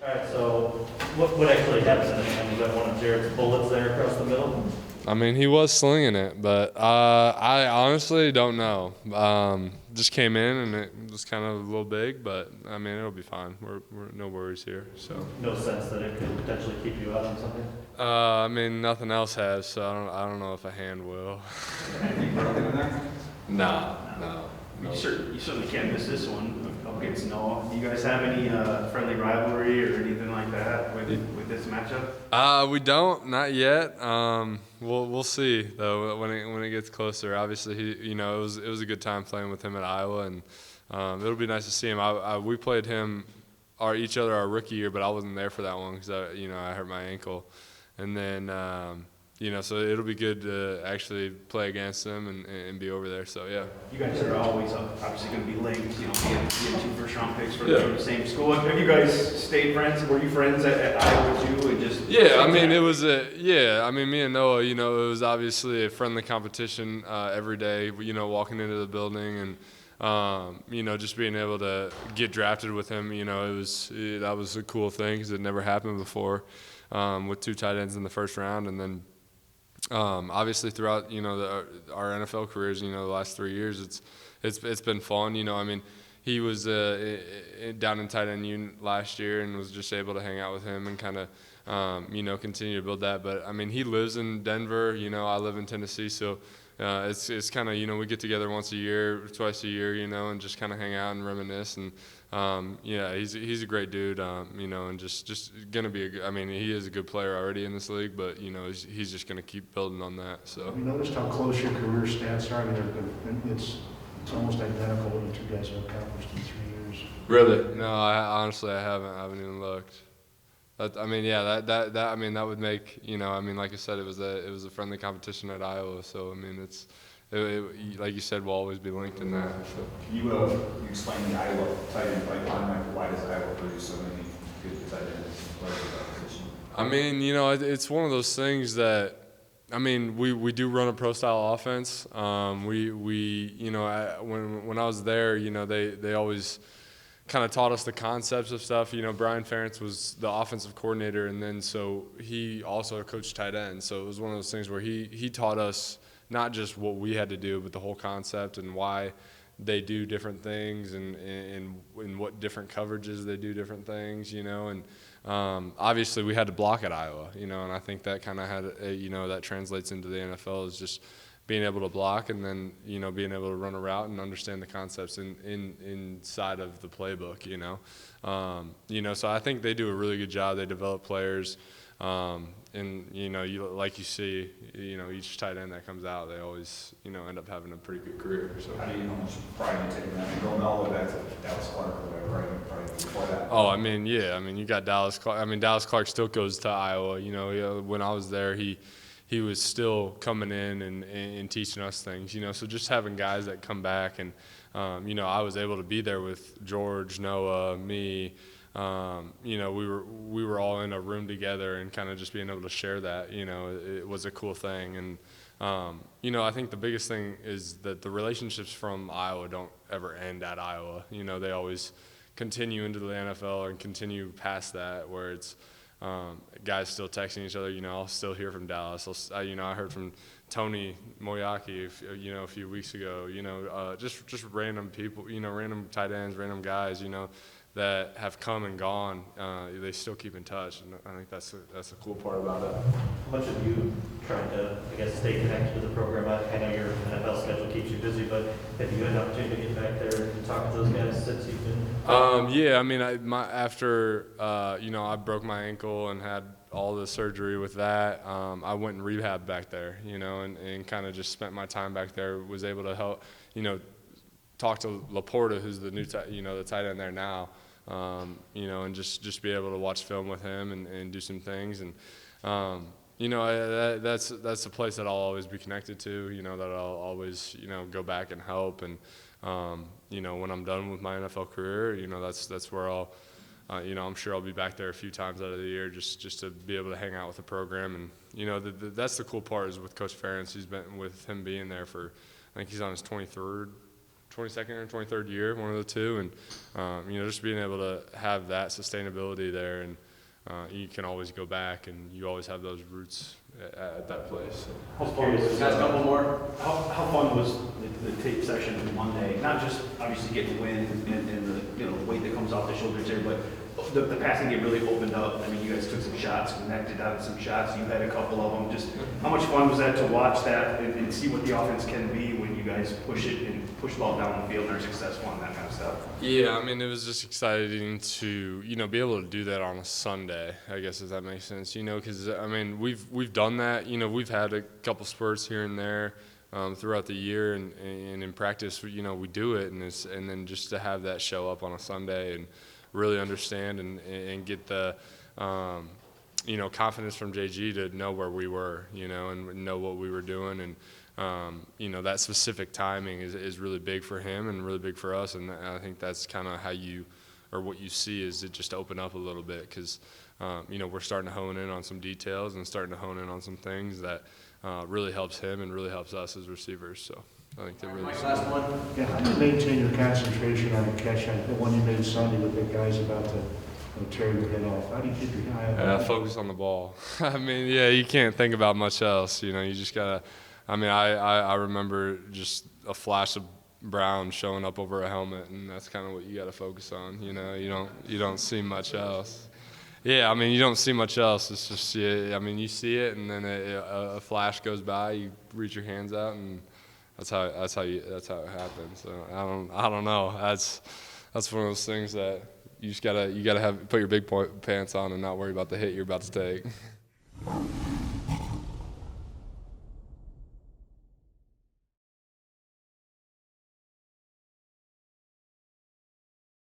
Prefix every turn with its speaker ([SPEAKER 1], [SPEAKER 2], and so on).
[SPEAKER 1] All right, so what actually happened? Was that one of Jared's bullets there across the middle?
[SPEAKER 2] I mean, he was slinging it, but I honestly don't know. Just came in and it was kind of a little big, but I mean, it'll be fine. We're no worries here. So.
[SPEAKER 1] No sense that it could potentially keep you out on something?
[SPEAKER 2] I mean, nothing else has, so I don't know if a hand will.
[SPEAKER 3] Anything broken in there?
[SPEAKER 2] No, no.
[SPEAKER 4] You certainly can't miss this one up against Noah. Do you guys have any friendly rivalry or anything like that with this matchup?
[SPEAKER 2] We don't, not yet. We'll see though when it gets closer. Obviously, it was a good time playing with him at Iowa, and it'll be nice to see him. We played him each other our rookie year, but I wasn't there for that one because I hurt my ankle, and then so it'll be good to actually play against him and be over there. So yeah.
[SPEAKER 4] You guys are always obviously going to be linked, being 2 first-round picks from the same school. Have you guys stayed friends? Were you friends at Iowa too, and just?
[SPEAKER 2] Yeah, I mean me and Noah, it was obviously a friendly competition every day. Walking into the building and just being able to get drafted with him, that was a cool thing because it never happened before with 2 tight ends in the first round, and then. Obviously, throughout our NFL careers, the last 3 years, it's been fun. I mean, he was down in tight end unit last year and was just able to hang out with him and kind of continue to build that. But I mean, he lives in Denver. I live in Tennessee, so it's kind of we get together once a year, twice a year, and just kind of hang out and reminisce. And he's a great dude, and just gonna be I mean, he is a good player already in this league, but he's just gonna keep building on that. So.
[SPEAKER 5] You noticed how close your career stats are? I mean, it's almost identical what you 2 guys have accomplished in 3 years.
[SPEAKER 2] Really? No, honestly I haven't even looked. That that would make like I said, it was a friendly competition at Iowa, so I mean like you said, we'll always be linked in that. So.
[SPEAKER 3] Can you explain the Iowa tight end pipeline? Like, why does Iowa produce so many good tight ends?
[SPEAKER 2] I mean, it's one of those things that, I mean, we do run a pro-style offense. When I was there, they always kind of taught us the concepts of stuff. Brian Ferentz was the offensive coordinator, and then so he also coached tight end. So it was one of those things where he taught us not just what we had to do, but the whole concept and why they do different things and in what different coverages they do different things, and obviously we had to block at Iowa, and I think that kind of had, that translates into the NFL is just being able to block and then, being able to run a route and understand the concepts inside of the playbook, so I think they do a really good job. They develop players. And like you see, each tight end that comes out, they always, end up having a pretty good career. So.
[SPEAKER 3] How do you know how much pride you take in that? I mean, going all the way back to Dallas Clark or whatever, right? Probably before that.
[SPEAKER 2] Oh, I mean, yeah. I mean, you got Dallas Clark. I mean, Dallas Clark still goes to Iowa. When I was there, he was still coming in and teaching us things. So just having guys that come back and, I was able to be there with George, Noah, me. We were all in a room together and kind of just being able to share that, it was a cool thing. And, I think the biggest thing is that the relationships from Iowa don't ever end at Iowa. They always continue into the NFL and continue past that where it's guys still texting each other. I'll still hear from Dallas. I heard from Tony Moyaki, a few weeks ago, just random people, random tight ends, random guys, that have come and gone, they still keep in touch, and I think that's the cool part about it.
[SPEAKER 1] How much have you tried to, stay connected to the program? I know your NFL schedule keeps you busy, but have you had an opportunity to get back there and talk to those guys since you've been?
[SPEAKER 2] Yeah, I mean, after I broke my ankle and had all the surgery with that, I went and rehab back there, and kind of just spent my time back there. Was able to help, talk to Laporta, who's the new the tight end there now. And just be able to watch film with him and do some things. And, that's the place that I'll always be connected to, that I'll always, go back and help. And, when I'm done with my NFL career, that's where I'll, I'm sure I'll be back there a few times out of the year just to be able to hang out with the program. And, that's the cool part is with Coach Ferentz. He's been with him being there for, I think he's on his 23rd 22nd or 23rd year, one of the two, and you know, just being able to have that sustainability there, and you can always go back, and you always have those roots at that place. So.
[SPEAKER 4] How fun was, guys, a couple more. How fun was the tape session Monday? Not just obviously getting the win and the weight that comes off the shoulders there, but the passing game really opened up. I mean, you guys took some shots, connected on some shots. You had a couple of them. Just how much fun was that to watch that and see what the offense can be when you guys push it and push the ball down the field and are successful and that kind of stuff?
[SPEAKER 2] Yeah, I mean, it was just exciting to, you know, be able to do that on a Sunday, I guess, if that makes sense, you know, because, I mean, we've done that, you know, we've had a couple spurts here and there throughout the year, and in practice, you know, we do it, and then just to have that show up on a Sunday and really understand and get the, you know, confidence from JG to know where we were, you know, and know what we were doing, and you know, that specific timing is really big for him and really big for us, and I think that's kind of how you, or what you see, is it just open up a little bit, because you know, we're starting to hone in on some details and starting to hone in on some things that really helps him and really helps us as receivers. So I think that really.
[SPEAKER 4] Last one.
[SPEAKER 5] Yeah, how do you maintain your concentration on the catch, on the one you made Sunday with the guys about to tear your head off? How do you keep your eye
[SPEAKER 2] focus on the ball. I mean, yeah, you can't think about much else. You know, you just gotta. I mean, I remember just a flash of brown showing up over a helmet, and that's kind of what you got to focus on. You know, you don't see much else. Yeah, I mean, you don't see much else. It's just, yeah, I mean, you see it, and then a flash goes by, you reach your hands out, and that's how it happens. So I don't know. That's one of those things that you just gotta put your big pants on and not worry about the hit you're about to take.